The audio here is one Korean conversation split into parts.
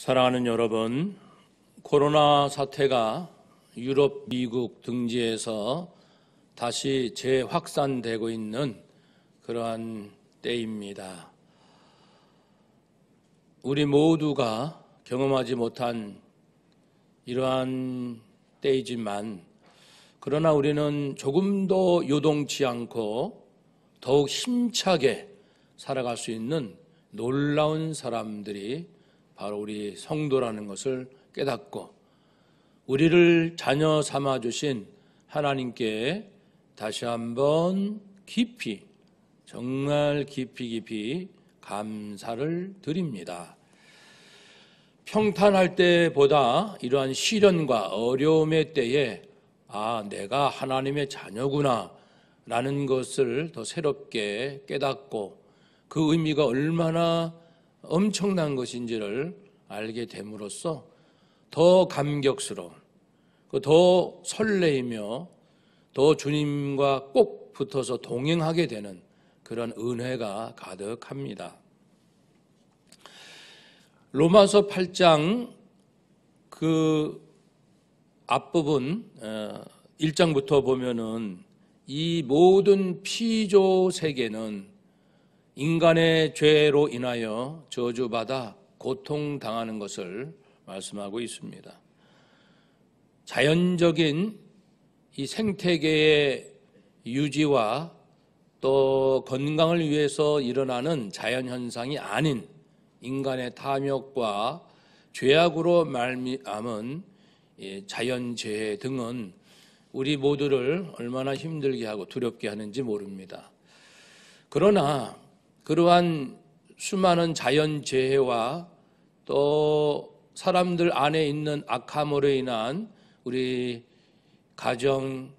사랑하는 여러분, 코로나 사태가 유럽, 미국 등지에서 다시 재확산되고 있는 그러한 때입니다. 우리 모두가 경험하지 못한 이러한 때이지만, 그러나 우리는 조금 더 요동치 않고 더욱 힘차게 살아갈 수 있는 놀라운 사람들이 바로 우리 성도라는 것을 깨닫고, 우리를 자녀 삼아주신 하나님께 다시 한번 깊이, 정말 깊이 감사를 드립니다. 평탄할 때보다 이러한 시련과 어려움의 때에 내가 하나님의 자녀구나 라는 것을 더 새롭게 깨닫고, 그 의미가 얼마나 엄청난 것인지를 알게 됨으로써 더 감격스러운, 더 설레이며 더 주님과 꼭 붙어서 동행하게 되는 그런 은혜가 가득합니다. 로마서 8장 그 앞부분 1장부터 보면은 이 모든 피조 세계는 인간의 죄로 인하여 저주받아 고통당하는 것을 말씀하고 있습니다. 자연적인 이 생태계의 유지와 또 건강을 위해서 일어나는 자연현상이 아닌 인간의 탐욕과 죄악으로 말미암은 자연재해 등은 우리 모두를 얼마나 힘들게 하고 두렵게 하는지 모릅니다. 그러나 그러한 수많은 자연재해와 또 사람들 안에 있는 악함으로 인한 우리 가정,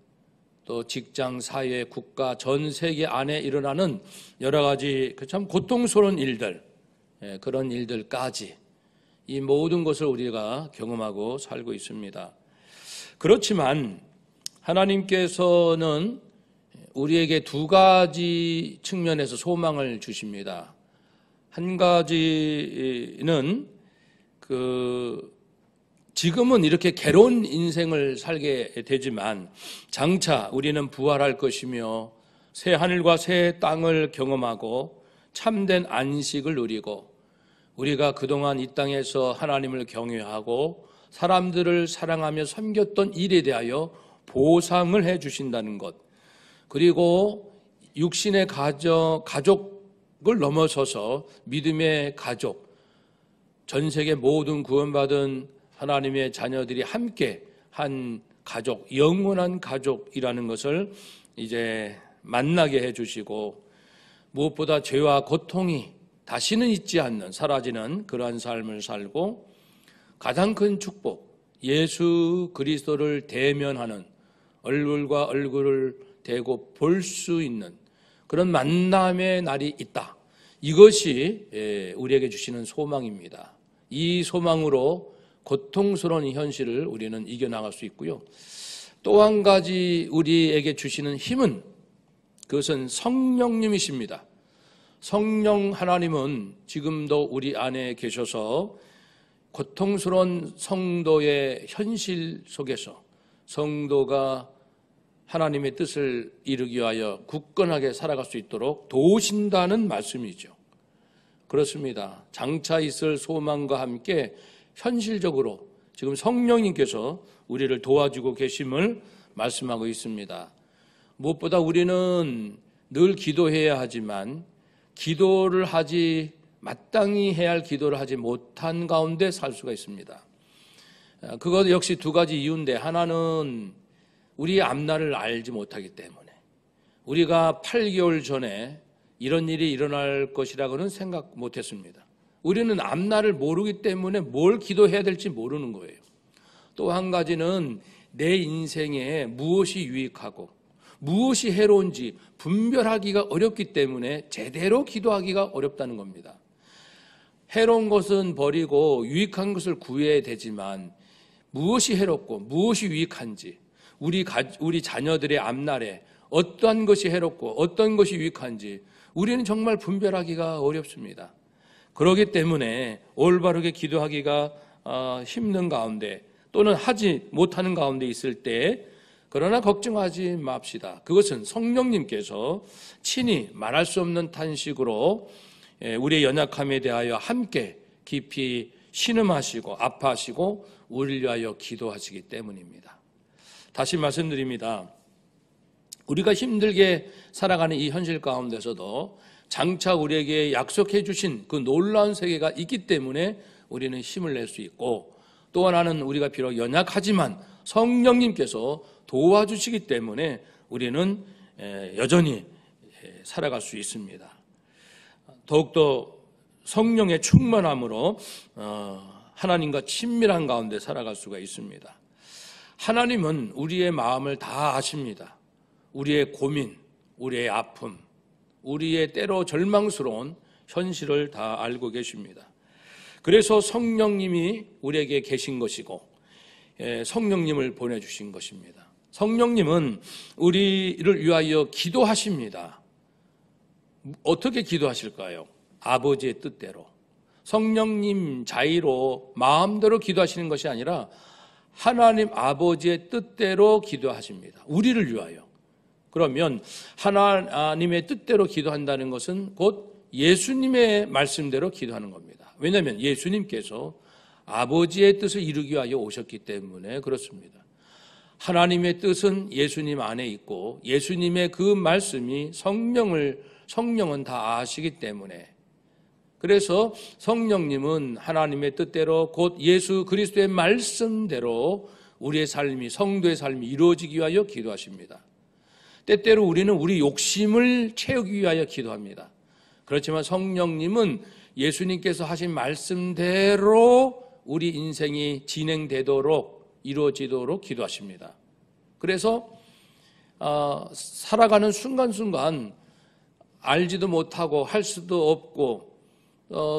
또 직장, 사회, 국가, 전 세계 안에 일어나는 여러 가지 참 고통스러운 일들, 그런 일들까지 이 모든 것을 우리가 경험하고 살고 있습니다. 그렇지만 하나님께서는 우리에게 두 가지 측면에서 소망을 주십니다. 한 가지는 지금은 이렇게 괴로운 인생을 살게 되지만 장차 우리는 부활할 것이며 새 하늘과 새 땅을 경험하고 참된 안식을 누리고, 우리가 그동안 이 땅에서 하나님을 경외하고 사람들을 사랑하며 섬겼던 일에 대하여 보상을 해 주신다는 것, 그리고 육신의 가족을 넘어서서 믿음의 가족, 전 세계 모든 구원받은 하나님의 자녀들이 함께 한 가족, 영원한 가족이라는 것을 이제 만나게 해주시고, 무엇보다 죄와 고통이 다시는 있지 않는, 사라지는 그러한 삶을 살고, 가장 큰 축복, 예수 그리스도를 대면하는, 얼굴과 얼굴을 대고 볼 수 있는 그런 만남의 날이 있다. 이것이 우리에게 주시는 소망입니다. 이 소망으로 고통스러운 현실을 우리는 이겨나갈 수 있고요. 또 한 가지 우리에게 주시는 힘은, 그것은 성령님이십니다. 성령 하나님은 지금도 우리 안에 계셔서 고통스러운 성도의 현실 속에서 성도가 하나님의 뜻을 이루기 위하여 굳건하게 살아갈 수 있도록 도우신다는 말씀이죠. 그렇습니다. 장차 있을 소망과 함께 현실적으로 지금 성령님께서 우리를 도와주고 계심을 말씀하고 있습니다. 무엇보다 우리는 늘 기도해야 하지만 기도를 하지, 마땅히 해야 할 기도를 하지 못한 가운데 살 수가 있습니다. 그것 역시 두 가지 이유인데, 하나는 우리의 앞날을 알지 못하기 때문에, 우리가 8개월 전에 이런 일이 일어날 것이라고는 생각 못했습니다. 우리는 앞날을 모르기 때문에 뭘 기도해야 될지 모르는 거예요. 또 한 가지는 내 인생에 무엇이 유익하고 무엇이 해로운지 분별하기가 어렵기 때문에 제대로 기도하기가 어렵다는 겁니다. 해로운 것은 버리고 유익한 것을 구해야 되지만, 무엇이 해롭고 무엇이 유익한지, 우리 자녀들의 앞날에 어떠한 것이 해롭고 어떤 것이 유익한지 우리는 정말 분별하기가 어렵습니다. 그렇기 때문에 올바르게 기도하기가 힘든 가운데 또는 하지 못하는 가운데 있을 때 그러나 걱정하지 맙시다. 그것은 성령님께서 친히 말할 수 없는 탄식으로 우리의 연약함에 대하여 함께 깊이 신음하시고 아파하시고 우리를 위하여 기도하시기 때문입니다. 다시 말씀드립니다. 우리가 힘들게 살아가는 이 현실 가운데서도 장차 우리에게 약속해 주신 그 놀라운 세계가 있기 때문에 우리는 힘을 낼 수 있고, 또 하나는 우리가 비록 연약하지만 성령님께서 도와주시기 때문에 우리는 여전히 살아갈 수 있습니다. 더욱더 성령의 충만함으로 하나님과 친밀한 가운데 살아갈 수가 있습니다. 하나님은 우리의 마음을 다 아십니다. 우리의 고민, 우리의 아픔, 우리의 때로 절망스러운 현실을 다 알고 계십니다. 그래서 성령님이 우리에게 계신 것이고 성령님을 보내주신 것입니다. 성령님은 우리를 위하여 기도하십니다. 어떻게 기도하실까요? 아버지의 뜻대로. 성령님 자의로 마음대로 기도하시는 것이 아니라 하나님 아버지의 뜻대로 기도하십니다. 우리를 위하여. 그러면 하나님의 뜻대로 기도한다는 것은 곧 예수님의 말씀대로 기도하는 겁니다. 왜냐하면 예수님께서 아버지의 뜻을 이루기 위하여 오셨기 때문에 그렇습니다. 하나님의 뜻은 예수님 안에 있고 예수님의 그 말씀이 성령은 다 아시기 때문에, 그래서 성령님은 하나님의 뜻대로 곧 예수 그리스도의 말씀대로 우리의 삶이, 성도의 삶이 이루어지기 위하여 기도하십니다. 때때로 우리는 우리 욕심을 채우기 위하여 기도합니다. 그렇지만 성령님은 예수님께서 하신 말씀대로 우리 인생이 진행되도록, 이루어지도록 기도하십니다. 그래서 살아가는 순간순간 알지도 못하고 할 수도 없고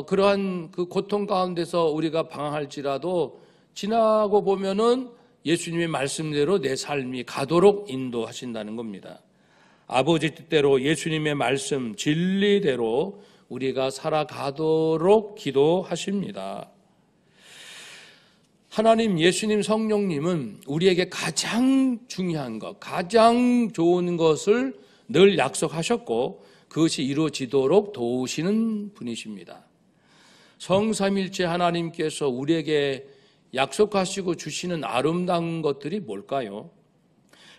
그러한 그 고통 가운데서 우리가 방황할지라도 지나고 보면은 예수님의 말씀대로 내 삶이 가도록 인도하신다는 겁니다. 아버지 뜻대로 예수님의 말씀, 진리대로 우리가 살아가도록 기도하십니다. 하나님, 예수님, 성령님은 우리에게 가장 중요한 것, 가장 좋은 것을 늘 약속하셨고 그것이 이루어지도록 도우시는 분이십니다. 성삼일체 하나님께서 우리에게 약속하시고 주시는 아름다운 것들이 뭘까요?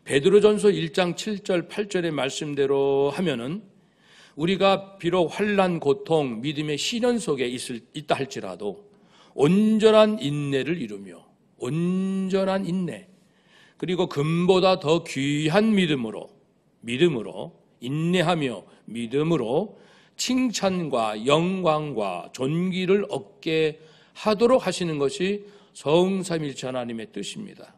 베드로전서 1장 7절 8절의 말씀대로 하면은 우리가 비록 환난, 고통, 믿음의 시련 속에 있다 할지라도 온전한 인내를 이루며, 온전한 인내, 그리고 금보다 더 귀한 믿음으로 인내하며 믿음으로 칭찬과 영광과 존귀를 얻게 하도록 하시는 것이 성삼일체 하나님의 뜻입니다.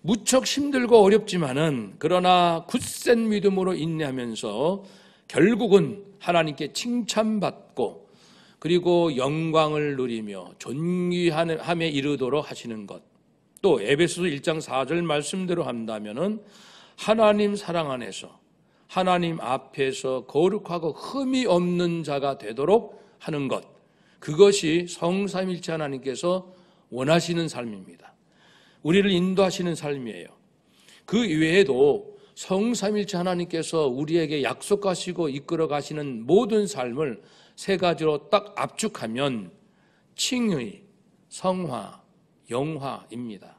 무척 힘들고 어렵지만은 그러나 굳센 믿음으로 인내하면서 결국은 하나님께 칭찬받고 그리고 영광을 누리며 존귀함에 이르도록 하시는 것. 또 에베소서 1장 4절 말씀대로 한다면은 하나님 사랑 안에서 하나님 앞에서 거룩하고 흠이 없는 자가 되도록 하는 것. 그것이 성삼일체 하나님께서 원하시는 삶입니다. 우리를 인도하시는 삶이에요. 그 외에도 성삼일체 하나님께서 우리에게 약속하시고 이끌어 가시는 모든 삶을 세 가지로 딱 압축하면 칭의, 성화, 영화입니다.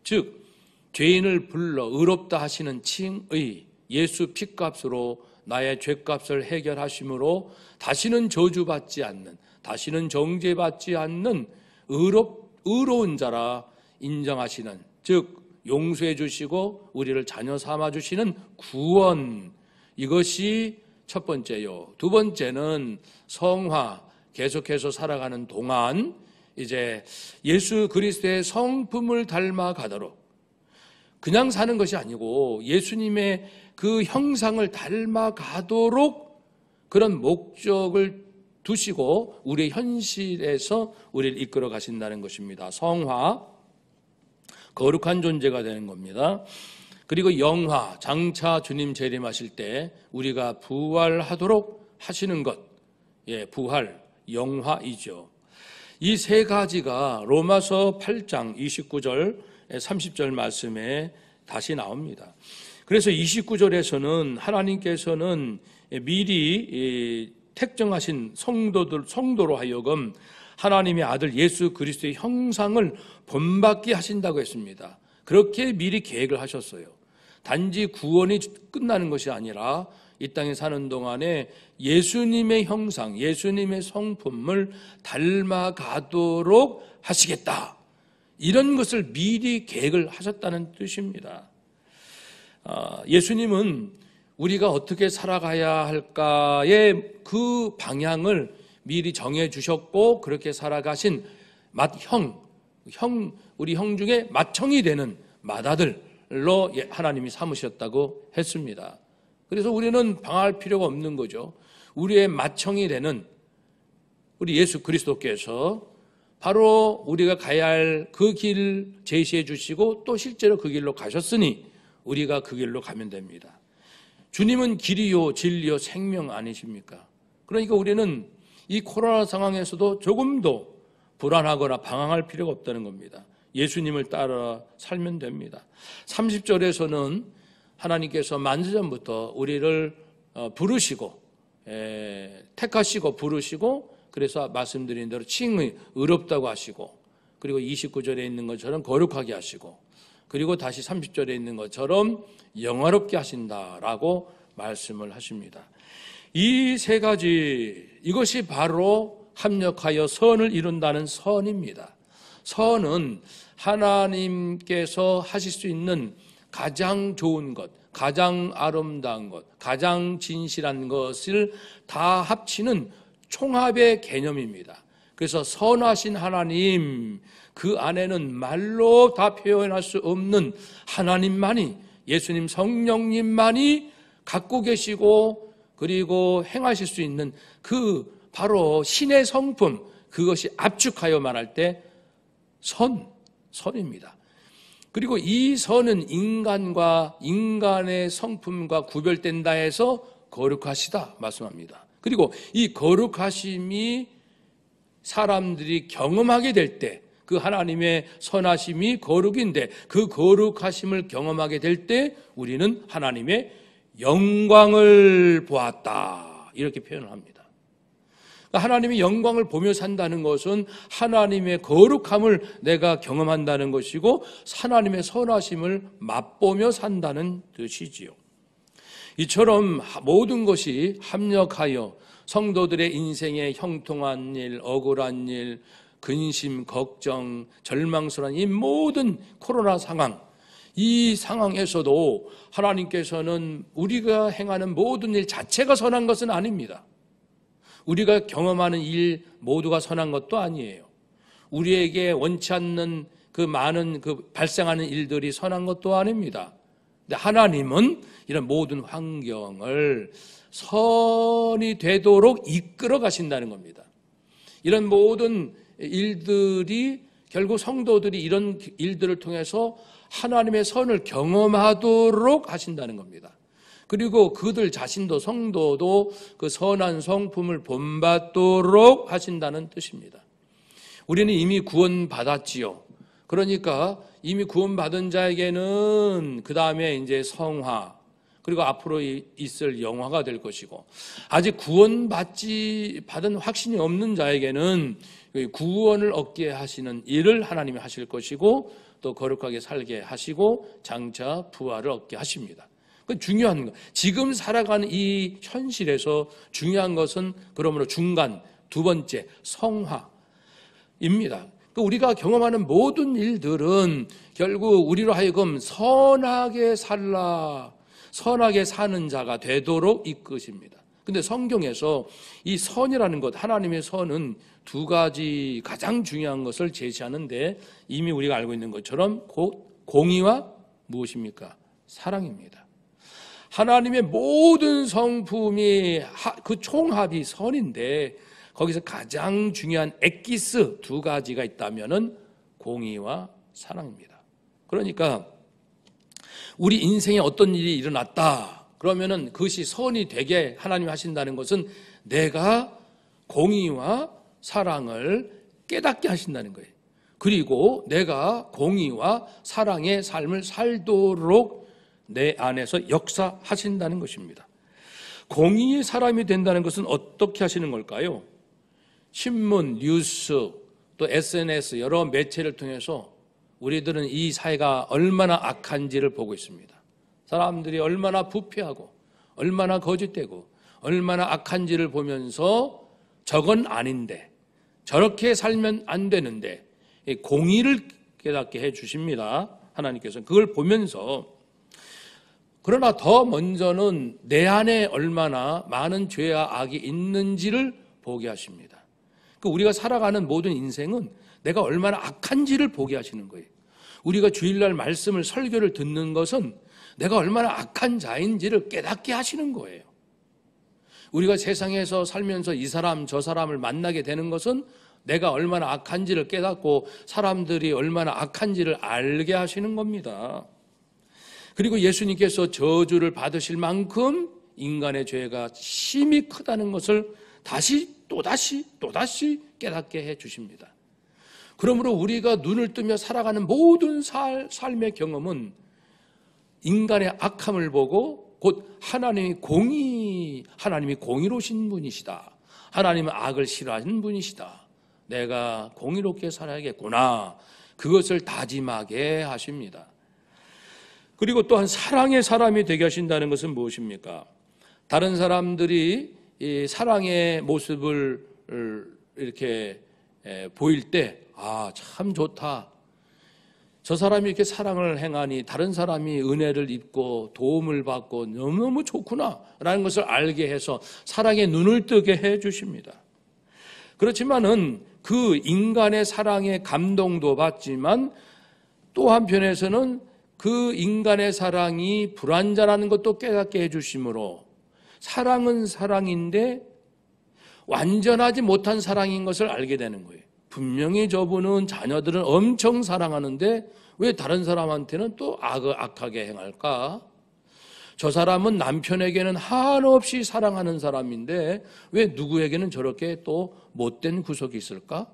즉 죄인을 불러 의롭다 하시는 칭의, 예수 피값으로 나의 죄값을 해결하심으로 다시는 저주받지 않는, 다시는 정죄받지 않는 의로운 자라 인정하시는, 즉 용서해 주시고 우리를 자녀 삼아 주시는 구원, 이것이 첫 번째요. 두 번째는 성화, 계속해서 살아가는 동안 이제 예수 그리스도의 성품을 닮아가도록, 그냥 사는 것이 아니고 예수님의 그 형상을 닮아가도록 그런 목적을 두시고 우리의 현실에서 우리를 이끌어 가신다는 것입니다. 성화, 거룩한 존재가 되는 겁니다. 그리고 영화, 장차 주님 재림하실 때 우리가 부활하도록 하시는 것, 부활, 영화이죠. 이 세 가지가 로마서 8장 29절 30절 말씀에 다시 나옵니다. 그래서 29절에서는 하나님께서는 미리 택정하신 성도로 하여금 하나님의 아들 예수 그리스도의 형상을 본받게 하신다고 했습니다. 그렇게 미리 계획을 하셨어요. 단지 구원이 끝나는 것이 아니라 이 땅에 사는 동안에 예수님의 형상, 예수님의 성품을 닮아가도록 하시겠다. 이런 것을 미리 계획을 하셨다는 뜻입니다. 예수님은 우리가 어떻게 살아가야 할까의 그 방향을 미리 정해 주셨고 그렇게 살아가신 우리 형 중에 맏형이 되는 맏아들로 하나님이 삼으셨다고 했습니다. 그래서 우리는 방황할 필요가 없는 거죠. 우리의 맏형이 되는 우리 예수 그리스도께서 바로 우리가 가야 할 그 길 제시해 주시고 또 실제로 그 길로 가셨으니 우리가 그 길로 가면 됩니다. 주님은 길이요 진리요 생명 아니십니까? 그러니까 우리는 이 코로나 상황에서도 조금도 불안하거나 방황할 필요가 없다는 겁니다. 예수님을 따라 살면 됩니다. 30절에서는 하나님께서 만세전부터 우리를 부르시고 택하시고 부르시고 그래서 말씀드린 대로 칭의 의롭다고 하시고 그리고 29절에 있는 것처럼 거룩하게 하시고 그리고 다시 30절에 있는 것처럼 영화롭게 하신다라고 말씀을 하십니다. 이 세 가지 이것이 바로 합력하여 선을 이룬다는 선입니다. 선은 하나님께서 하실 수 있는 가장 좋은 것, 가장 아름다운 것, 가장 진실한 것을 다 합치는 총합의 개념입니다. 그래서 선하신 하나님, 그 안에는 말로 다 표현할 수 없는 하나님만이, 예수님 성령님만이 갖고 계시고 그리고 행하실 수 있는 그 바로 신의 성품, 그것이 압축하여 말할 때 선입니다. 그리고 이 선은 인간과 인간의 성품과 구별된다 해서 거룩하시다 말씀합니다. 그리고 이 거룩하심이 사람들이 경험하게 될 때 그 하나님의 선하심이 거룩인데 그 거룩하심을 경험하게 될 때 우리는 하나님의 영광을 보았다 이렇게 표현을 합니다. 하나님의 영광을 보며 산다는 것은 하나님의 거룩함을 내가 경험한다는 것이고 하나님의 선하심을 맛보며 산다는 뜻이지요. 이처럼 모든 것이 합력하여 성도들의 인생에 형통한 일, 억울한 일, 근심, 걱정, 절망스러운 이 모든 코로나 상황, 이 상황에서도 하나님께서는 우리가 행하는 모든 일 자체가 선한 것은 아닙니다. 우리가 경험하는 일 모두가 선한 것도 아니에요. 우리에게 원치 않는 그 많은 그 발생하는 일들이 선한 것도 아닙니다. 근데 하나님은 이런 모든 환경을 선이 되도록 이끌어 가신다는 겁니다. 이런 모든 일들이 결국 성도들이 이런 일들을 통해서 하나님의 선을 경험하도록 하신다는 겁니다. 그리고 그들 자신도 성도도 그 선한 성품을 본받도록 하신다는 뜻입니다. 우리는 이미 구원받았지요. 그러니까 이미 구원받은 자에게는 그 다음에 이제 성화 그리고 앞으로 있을 영화가 될 것이고 아직 받은 확신이 없는 자에게는 구원을 얻게 하시는 일을 하나님이 하실 것이고 또 거룩하게 살게 하시고 장차 부활을 얻게 하십니다. 그 중요한 것. 지금 살아가는 이 현실에서 중요한 것은 그러므로 중간 두 번째 성화입니다. 우리가 경험하는 모든 일들은 결국 우리로 하여금 선하게 사는 자가 되도록 이끄십니다. 근데 성경에서 이 선이라는 것, 하나님의 선은 두 가지 가장 중요한 것을 제시하는데 이미 우리가 알고 있는 것처럼 공의와 무엇입니까? 사랑입니다. 하나님의 모든 성품이 그 총합이 선인데 거기서 가장 중요한 엑기스 두 가지가 있다면은 공의와 사랑입니다. 그러니까 우리 인생에 어떤 일이 일어났다 그러면은 그것이 선이 되게 하나님이 하신다는 것은 내가 공의와 사랑을 깨닫게 하신다는 거예요. 그리고 내가 공의와 사랑의 삶을 살도록 내 안에서 역사하신다는 것입니다. 공의의 사람이 된다는 것은 어떻게 하시는 걸까요? 신문, 뉴스, 또 SNS 여러 매체를 통해서 우리들은 이 사회가 얼마나 악한지를 보고 있습니다. 사람들이 얼마나 부패하고 얼마나 거짓되고 얼마나 악한지를 보면서 저건 아닌데, 저렇게 살면 안 되는데 공의를 깨닫게 해 주십니다. 하나님께서 그걸 보면서, 그러나 더 먼저는 내 안에 얼마나 많은 죄와 악이 있는지를 보게 하십니다. 우리가 살아가는 모든 인생은 내가 얼마나 악한지를 보게 하시는 거예요. 우리가 주일날 말씀을, 설교를 듣는 것은 내가 얼마나 악한 자인지를 깨닫게 하시는 거예요. 우리가 세상에서 살면서 이 사람 저 사람을 만나게 되는 것은 내가 얼마나 악한지를 깨닫고 사람들이 얼마나 악한지를 알게 하시는 겁니다. 그리고 예수님께서 저주를 받으실 만큼 인간의 죄가 심히 크다는 것을 또다시 깨닫게 해 주십니다. 그러므로 우리가 눈을 뜨며 살아가는 모든 삶의 경험은 인간의 악함을 보고 곧 하나님이 공의로우신 분이시다. 하나님은 악을 싫어하는 분이시다. 내가 공의롭게 살아야겠구나. 그것을 다짐하게 하십니다. 그리고 또한 사랑의 사람이 되게 하신다는 것은 무엇입니까? 다른 사람들이 이 사랑의 모습을 이렇게 보일 때, 참 좋다. 저 사람이 이렇게 사랑을 행하니 다른 사람이 은혜를 입고 도움을 받고 너무너무 좋구나 라는 것을 알게 해서 사랑의 눈을 뜨게 해 주십니다. 그렇지만은 그 인간의 사랑에 감동도 받지만 또 한편에서는 그 인간의 사랑이 불완전한 것도 깨닫게 해 주심으로 사랑은 사랑인데 완전하지 못한 사랑인 것을 알게 되는 거예요. 분명히 저분은 자녀들은 엄청 사랑하는데 왜 다른 사람한테는 또 악하게 행할까? 저 사람은 남편에게는 한없이 사랑하는 사람인데 왜 누구에게는 저렇게 또 못된 구석이 있을까?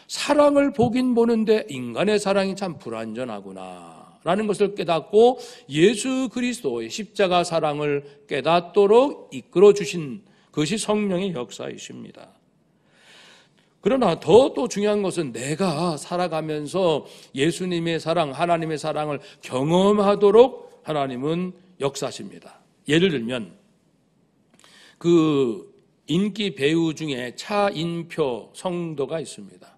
사랑을 보긴 보는데 인간의 사랑이 참 불완전하구나 라는 것을 깨닫고 예수 그리스도의 십자가 사랑을 깨닫도록 이끌어 주신 그것이 성령의 역사이십니다. 그러나 더 중요한 것은 내가 살아가면서 예수님의 사랑, 하나님의 사랑을 경험하도록 하나님은 역사하십니다. 예를 들면 그 인기 배우 중에 차인표 성도가 있습니다.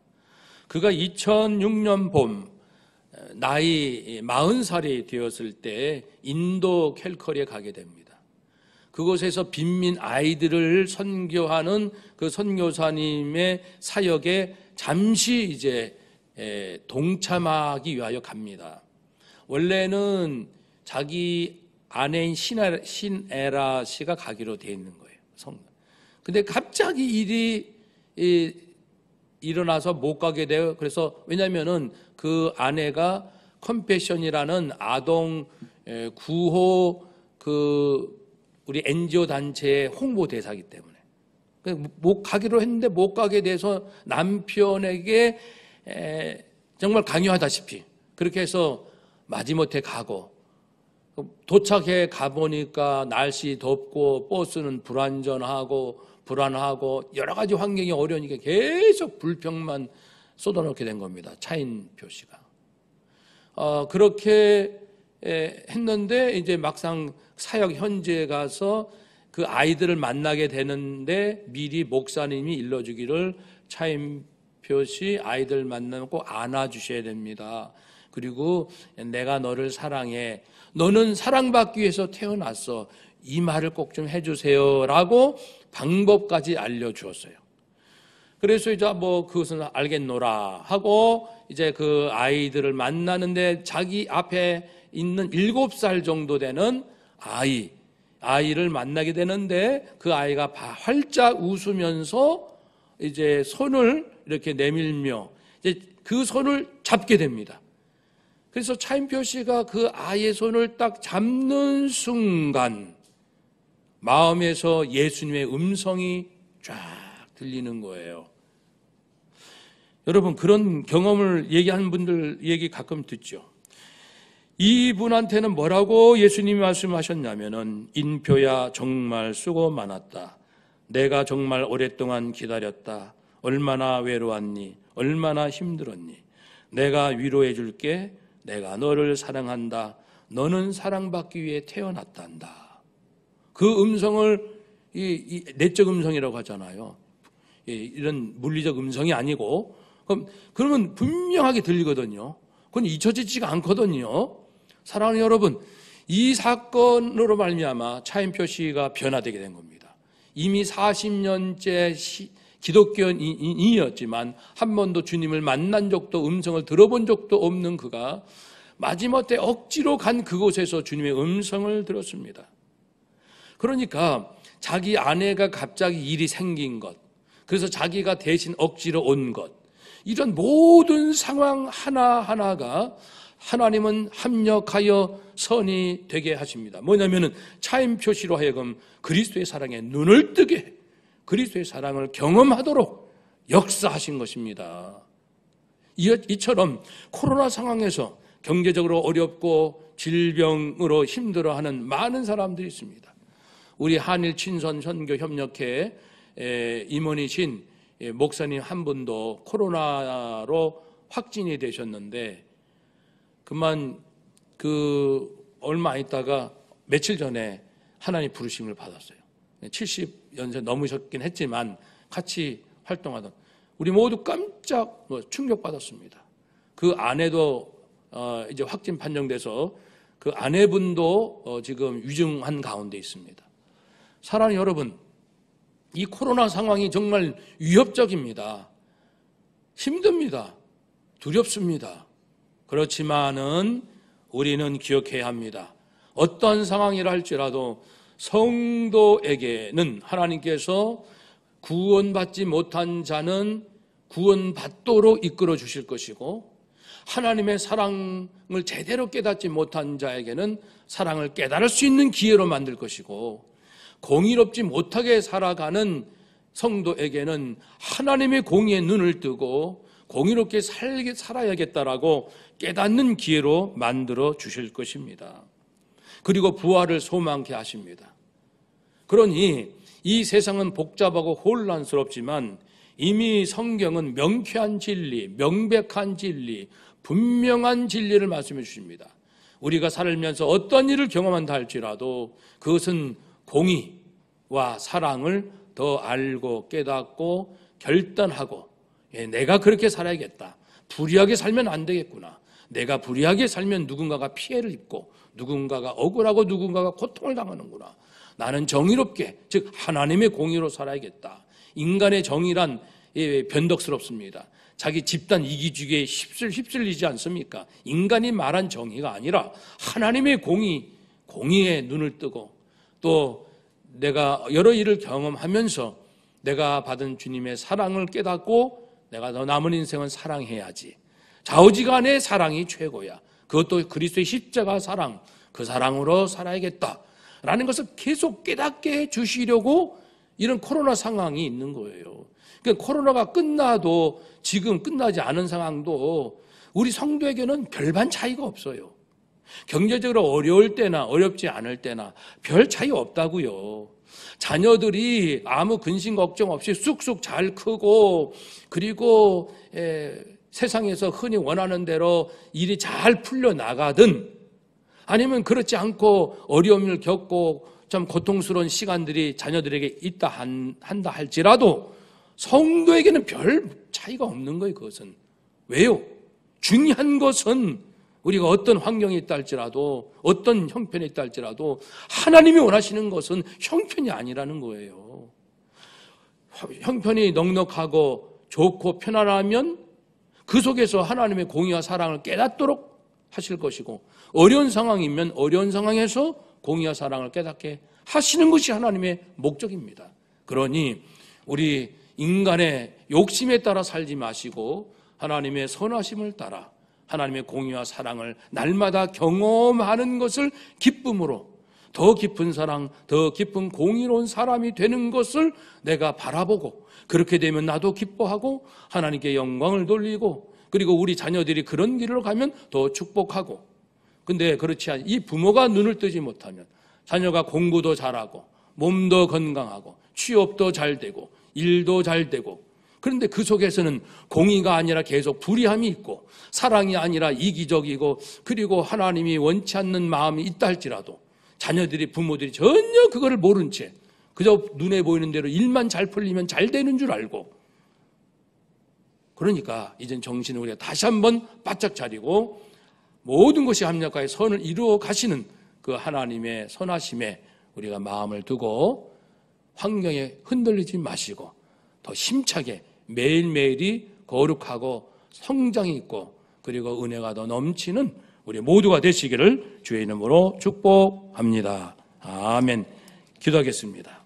그가 2006년 봄 나이 40살이 되었을 때 인도 캘커리에 가게 됩니다. 그곳에서 빈민 아이들을 선교하는 그 선교사님의 사역에 잠시 이제 동참하기 위하여 갑니다. 원래는 자기 아내인 신에라 씨가 가기로 되어 있는 거예요. 근데 갑자기 일이 일어나서 못 가게 돼요. 그래서 왜냐면은 그 아내가 컴패션이라는 아동 구호 우리 NGO 단체의 홍보 대사이기 때문에 못 가기로 했는데 못 가게 돼서 남편에게 정말 강요하다시피 그렇게 해서 마지못해 가고 도착해 가보니까 날씨 덥고 버스는 불안전하고 불안하고 여러 가지 환경이 어려우니까 계속 불평만 쏟아놓게 된 겁니다. 차인표 씨가. 그렇게 했는데 이제 막상 사역 현지에 가서 그 아이들을 만나게 되는데 미리 목사님이 일러주기를 차인표 씨 아이들 만나면 꼭 안아주셔야 됩니다. 그리고 내가 너를 사랑해. 너는 사랑받기 위해서 태어났어. 이 말을 꼭 좀 해주세요. 라고 방법까지 알려주었어요. 그래서 이제 그것은 알겠노라 하고 이제 그 아이들을 만나는데 자기 앞에 있는 7살 정도 되는 아이를 만나게 되는데 그 아이가 활짝 웃으면서 이제 손을 이렇게 내밀며 이제 그 손을 잡게 됩니다. 그래서 차인표 씨가 그 아이의 손을 딱 잡는 순간 마음에서 예수님의 음성이 쫙 들리는 거예요. 여러분, 그런 경험을 얘기하는 분들 얘기 가끔 듣죠. 이분한테는 뭐라고 예수님이 말씀하셨냐면은, 인표야 정말 수고 많았다. 내가 정말 오랫동안 기다렸다. 얼마나 외로웠니? 얼마나 힘들었니? 내가 위로해 줄게. 내가 너를 사랑한다. 너는 사랑받기 위해 태어났단다. 그 음성을 이 내적 음성이라고 하잖아요. 이런 물리적 음성이 아니고, 그러면 분명하게 들리거든요. 그건 잊혀지지가 않거든요. 사랑하는 여러분, 이 사건으로 말미암아 차인표 씨가 변화되게 된 겁니다. 이미 40년째 기독교인이었지만 한 번도 주님을 만난 적도 음성을 들어본 적도 없는 그가 마지못해 억지로 간 그곳에서 주님의 음성을 들었습니다. 그러니까 자기 아내가 갑자기 일이 생긴 것, 그래서 자기가 대신 억지로 온 것, 이런 모든 상황 하나하나가 하나님은 합력하여 선이 되게 하십니다. 뭐냐면은 차인표 씨로 하여금 그리스도의 사랑에 눈을 뜨게, 그리스도의 사랑을 경험하도록 역사하신 것입니다. 이처럼 코로나 상황에서 경제적으로 어렵고 질병으로 힘들어하는 많은 사람들이 있습니다. 우리 한일 친선 선교 협력회 임원이신 목사님 한 분도 코로나로 확진이 되셨는데, 그만 얼마 안 있다가 며칠 전에 하나님 부르심을 받았어요. 70연세 넘으셨긴 했지만 같이 활동하던 우리 모두 깜짝 충격받았습니다. 그 아내도 이제 확진 판정돼서 그 아내분도 지금 위중한 가운데 있습니다. 사랑하는 여러분, 이 코로나 상황이 정말 위협적입니다. 힘듭니다. 두렵습니다. 그렇지만은 우리는 기억해야 합니다. 어떤 상황이라 할지라도 성도에게는 하나님께서 구원받지 못한 자는 구원받도록 이끌어 주실 것이고, 하나님의 사랑을 제대로 깨닫지 못한 자에게는 사랑을 깨달을 수 있는 기회로 만들 것이고, 공의롭지 못하게 살아가는 성도에게는 하나님의 공의에 눈을 뜨고 공의롭게 살아야겠다라고 깨닫는 기회로 만들어 주실 것입니다. 그리고 부활을 소망케 하십니다. 그러니 이 세상은 복잡하고 혼란스럽지만 이미 성경은 명쾌한 진리, 명백한 진리, 분명한 진리를 말씀해 주십니다. 우리가 살면서 어떤 일을 경험한다 할지라도 그것은 공의와 사랑을 더 알고 깨닫고 결단하고, 내가 그렇게 살아야겠다. 불의하게 살면 안 되겠구나. 내가 불의하게 살면 누군가가 피해를 입고 누군가가 억울하고 누군가가 고통을 당하는구나. 나는 정의롭게, 즉 하나님의 공의로 살아야겠다. 인간의 정의란 변덕스럽습니다. 자기 집단 이기주의에 휩쓸리지 않습니까? 인간이 말한 정의가 아니라 하나님의 공의에 눈을 뜨고, 또 내가 여러 일을 경험하면서 내가 받은 주님의 사랑을 깨닫고 내가 더 남은 인생은 사랑해야지. 좌우지간의 사랑이 최고야. 그것도 그리스도의 십자가 사랑, 그 사랑으로 살아야겠다라는 것을 계속 깨닫게 해주시려고 이런 코로나 상황이 있는 거예요. 그러니까 코로나가 끝나도, 지금 끝나지 않은 상황도 우리 성도에게는 별반 차이가 없어요. 경제적으로 어려울 때나 어렵지 않을 때나 별 차이 없다고요. 자녀들이 아무 근심 걱정 없이 쑥쑥 잘 크고, 그리고 세상에서 흔히 원하는 대로 일이 잘 풀려나가든, 아니면 그렇지 않고 어려움을 겪고 참 고통스러운 시간들이 자녀들에게 있다 한다 할지라도 성도에게는 별 차이가 없는 거예요. 그것은. 왜요? 중요한 것은 우리가 어떤 환경에 있다 할지라도, 어떤 형편에 있다 할지라도 하나님이 원하시는 것은 형편이 아니라는 거예요. 형편이 넉넉하고 좋고 편안하면 그 속에서 하나님의 공의와 사랑을 깨닫도록 하실 것이고, 어려운 상황이면 어려운 상황에서 공의와 사랑을 깨닫게 하시는 것이 하나님의 목적입니다. 그러니 우리 인간의 욕심에 따라 살지 마시고 하나님의 선하심을 따라 하나님의 공의와 사랑을 날마다 경험하는 것을 기쁨으로, 더 깊은 사랑, 더 깊은 공의로운 사람이 되는 것을 내가 바라보고, 그렇게 되면 나도 기뻐하고 하나님께 영광을 돌리고, 그리고 우리 자녀들이 그런 길로 가면 더 축복하고. 근데 그렇지 않아. 이 부모가 눈을 뜨지 못하면 자녀가 공부도 잘하고 몸도 건강하고 취업도 잘 되고 일도 잘 되고, 그런데 그 속에서는 공의가 아니라 계속 불의함이 있고 사랑이 아니라 이기적이고, 그리고 하나님이 원치 않는 마음이 있다 할지라도 자녀들이, 부모들이 전혀 그거를 모른 채 그저 눈에 보이는 대로 일만 잘 풀리면 잘 되는 줄 알고, 그러니까 이젠 정신을 우리가 다시 한번 바짝 차리고 모든 것이 합력하여 선을 이루어 가시는 그 하나님의 선하심에 우리가 마음을 두고 환경에 흔들리지 마시고 더 힘차게 매일매일이 거룩하고 성장이 있고 그리고 은혜가 더 넘치는 우리 모두가 되시기를 주의 이름으로 축복합니다. 아멘. 기도하겠습니다.